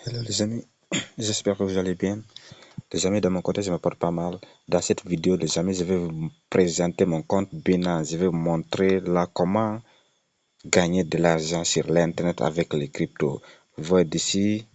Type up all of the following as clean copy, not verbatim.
Hello les amis, j'espère que vous allez bien. Les amis, de mon côté, je me porte pas mal. Dans cette vidéo, les amis, je vais vous présenter mon compte Binance. Je vais vous montrer là comment gagner de l'argent sur l'internet avec les cryptos. Vous voyez d'ici,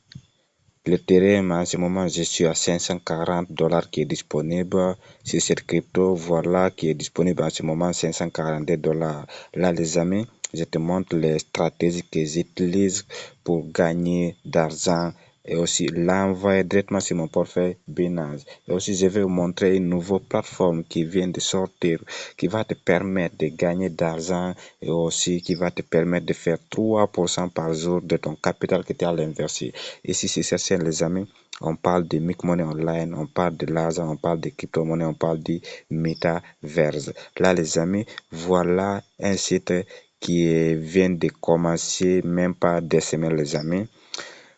l'Ethereum, en ce moment, je suis à 540 dollars qui est disponible sur cette crypto. Voilà qui est disponible en ce moment, 542 dollars. Là, les amis, je te montre les stratégies que j'utilise pour gagner d'argent et aussi l'envoyer directement sur mon portefeuille Binance. Et aussi, je vais vous montrer une nouvelle plateforme qui vient de sortir, qui va te permettre de gagner d'argent et aussi qui va te permettre de faire 3% par jour de ton capital que tu as investi. Ici, c'est ça, les amis. On parle de Mic Money Online, on parle de l'argent, on parle de crypto-monnaie, on parle du Metaverse. Là, les amis, voilà un site qui vient de commencer, même pas des semaines, les amis.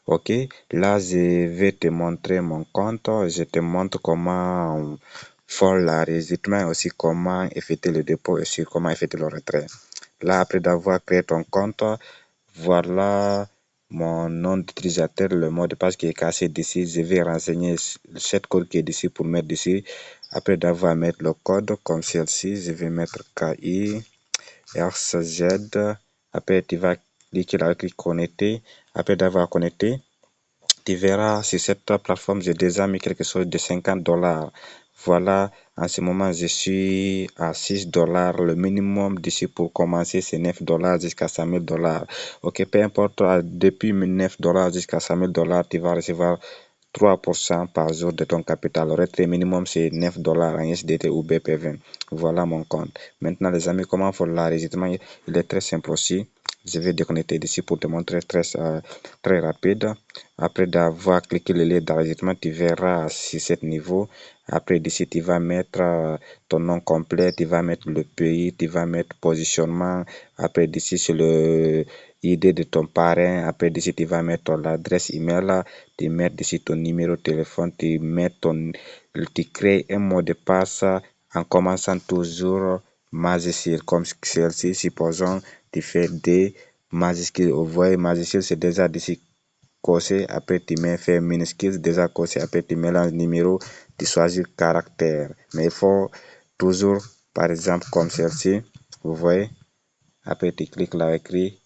Ok, là je vais te montrer mon compte, je te montre comment faire l'enregistrement, aussi comment effectuer le dépôt et aussi comment effectuer le retrait. Là, après d'avoir créé ton compte, voilà mon nom d'utilisateur, le mot de passe qui est caché d'ici. Je vais renseigner cette code qui est d'ici pour mettre d'ici. Après d'avoir mis le code comme celle-ci, je vais mettre KI RCZ. Après, tu vas cliquer là, clic connecter. Après d'avoir connecté, tu verras sur cette plateforme, j'ai déjà mis quelque chose de 50 dollars. Voilà, en ce moment, je suis à 6 dollars. Le minimum d'ici pour commencer, c'est 9 dollars jusqu'à 5 000 dollars. Ok, peu importe, depuis 9 dollars jusqu'à 5 000 dollars, tu vas recevoir 3% par jour de ton capital. Le retrait minimum, c'est 9 dollars en USDT ou BPV. Voilà mon compte. Maintenant, les amis, comment faire l'enregistrement? Il est très simple aussi. Je vais déconnecter d'ici pour te montrer très rapide. Après d'avoir cliqué le lien d'enregistrement, tu verras sur ce niveau. Après, d'ici, tu vas mettre ton nom complet, tu vas mettre le pays, tu vas mettre positionnement. Après, d'ici, c'est le ID de ton parrain. Après, d'ici, tu vas mettre ton adresse email. Tu mets d'ici ton numéro de téléphone. Tu crées un mot de passe en commençant toujours majuscule comme celle-ci. Supposons, tu fais des majuscules. Vous voyez, majuscule, c'est déjà d'ici coché, après tu mets fait minuscule, déjà coché, après tu mélanges numéro, tu choisis caractère. Mais il faut toujours, par exemple, comme celle-ci, vous voyez, après tu cliques là écrit,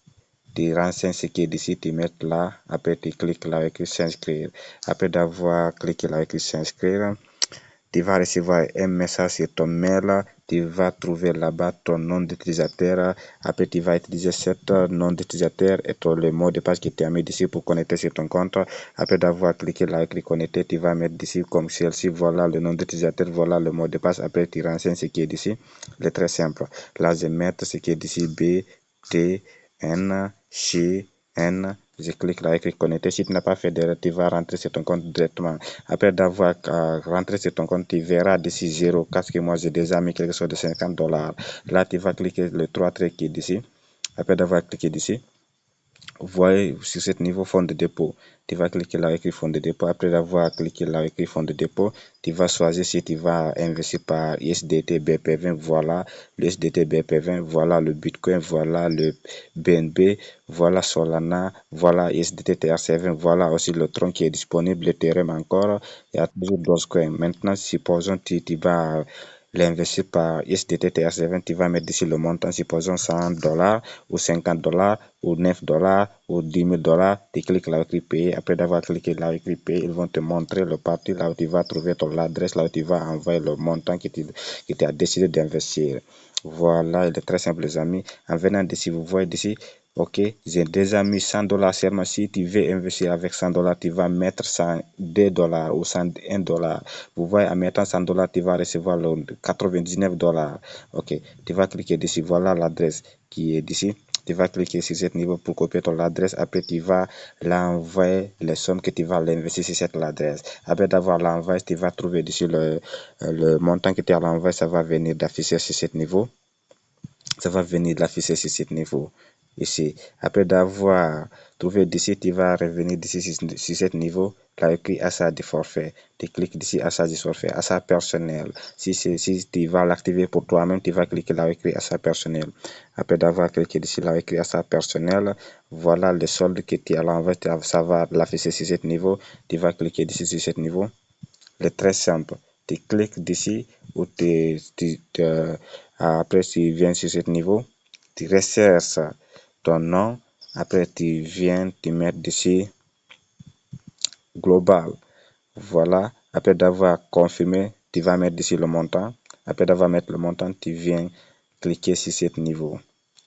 tu renseignes ce qui est d'ici, tu mets là, après tu cliques là écrit s'inscrire. Après d'avoir cliqué là écrit s'inscrire, tu vas recevoir un message sur ton mail, tu vas trouver là-bas ton nom d'utilisateur. Après, tu vas utiliser cet nom d'utilisateur et le mot de passe que tu as mis ici pour connecter sur ton compte. Après d'avoir cliqué là, écrit connecter, tu vas mettre ici comme celle-ci. Voilà le nom d'utilisateur, voilà le mot de passe. Après, tu renseignes ce qui est ici. C'est très simple. Là, je vais mettre ce qui est ici B, T, N, C, N. Je clique là, écrit connecter. Si tu n'as pas fait d'erreur, tu vas rentrer sur ton compte directement. Après d'avoir rentré sur ton compte, tu verras d'ici 0, parce que moi j'ai déjà mis quelque chose de 50 dollars. Là, tu vas cliquer le 3 traits qui est d'ici. Après d'avoir cliqué d'ici, vous voyez sur ce niveau fonds de dépôt, tu vas cliquer là écrit fonds de dépôt. Après avoir cliqué là écrit fonds de dépôt, tu vas choisir si tu vas investir par USDT BP20. Voilà le USDT BP20, voilà le Bitcoin, voilà le BNB, voilà Solana, voilà USDT TRC20, voilà aussi le tronc qui est disponible, l'Ethereum encore, il y a toujours Dogecoin. Maintenant, supposons tu vas l'investir par USDT TRC20, tu vas mettre ici le montant, supposons 100 dollars ou 50 dollars ou 9 dollars ou 10 000 dollars. Tu cliques là où tu payes. Après d'avoir cliqué là où tu payes, ils vont te montrer le parti là où tu vas trouver ton adresse, là où tu vas envoyer le montant que tu as décidé d'investir. Voilà, il est très simple, les amis. En venant d'ici, vous voyez d'ici, ok, j'ai déjà mis 100 dollars seulement. Si tu veux investir avec 100 dollars, tu vas mettre 102 dollars ou 101 dollars. Vous voyez, en mettant 100 dollars, tu vas recevoir le 99 dollars. Ok, tu vas cliquer d'ici. Voilà l'adresse qui est d'ici. Tu vas cliquer sur ce niveau pour copier ton adresse. Après, tu vas l'envoyer les sommes que tu vas l'investir sur cette adresse. Après d'avoir l'envoyé, tu vas trouver d'ici le montant que tu as l'envoyé. Ça va venir d'afficher sur ce niveau. ça va venir l'afficher sur ce niveau ici. Après d'avoir trouvé d'ici, tu vas revenir d'ici sur ce niveau, là écrit achat de forfait. Tu cliques d'ici achat de forfait, achat personnel. Si tu vas l'activer pour toi-même, tu vas cliquer là écrit achat personnel. Après d'avoir cliqué d'ici là écrit achat personnel, voilà le solde que tu as l'envers, ça va l'afficher sur ce niveau. Tu vas cliquer d'ici sur ce niveau. C'est très simple. Tu cliques d'ici ou après tu viens sur ce niveau, tu recherches ton nom, après tu viens te mettre d'ici global. Voilà, après d'avoir confirmé, tu vas mettre d'ici le montant. Après d'avoir mis le montant, tu viens cliquer sur ce niveau.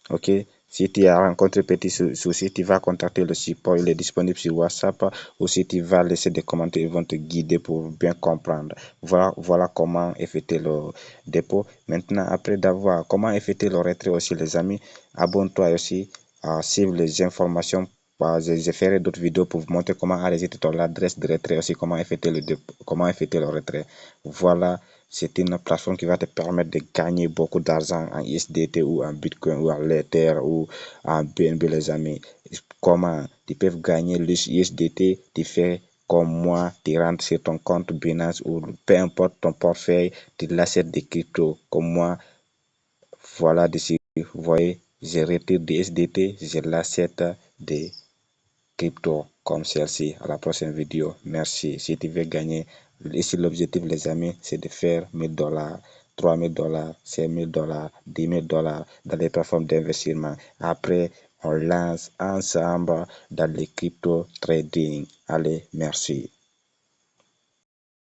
Ok, si tu as rencontré petit souci, tu vas contacter le support, il est disponible sur WhatsApp, ou si tu vas laisser des commentaires, ils vont te guider pour bien comprendre. Voilà comment effectuer le dépôt. Maintenant, après d'avoir comment effectuer le retrait aussi, les amis, abonne-toi aussi à suivre les informations. Je ferai d'autres vidéos pour vous montrer comment enregistrer ton adresse de retrait aussi, comment effectuer le dépôt, comment effectuer le retrait. Voilà. C'est une plateforme qui va te permettre de gagner beaucoup d'argent en USDT ou en Bitcoin ou en Ether ou en BNB, les amis. Comment tu peux gagner le USDT, tu fais comme moi, tu rentres sur ton compte Binance ou peu importe ton portefeuille, tu l'achètes des cryptos comme moi. Voilà, d'ici, vous voyez, je retire des USDT, je l'achète des crypto comme celle-ci. À la prochaine vidéo. Merci. Si tu veux gagner, ici l'objectif les amis, c'est de faire 1000 $, 3000 $, 5000 $, 10 000 $ dans les plateformes d'investissement. Après, on lance ensemble dans les crypto trading. Allez, merci.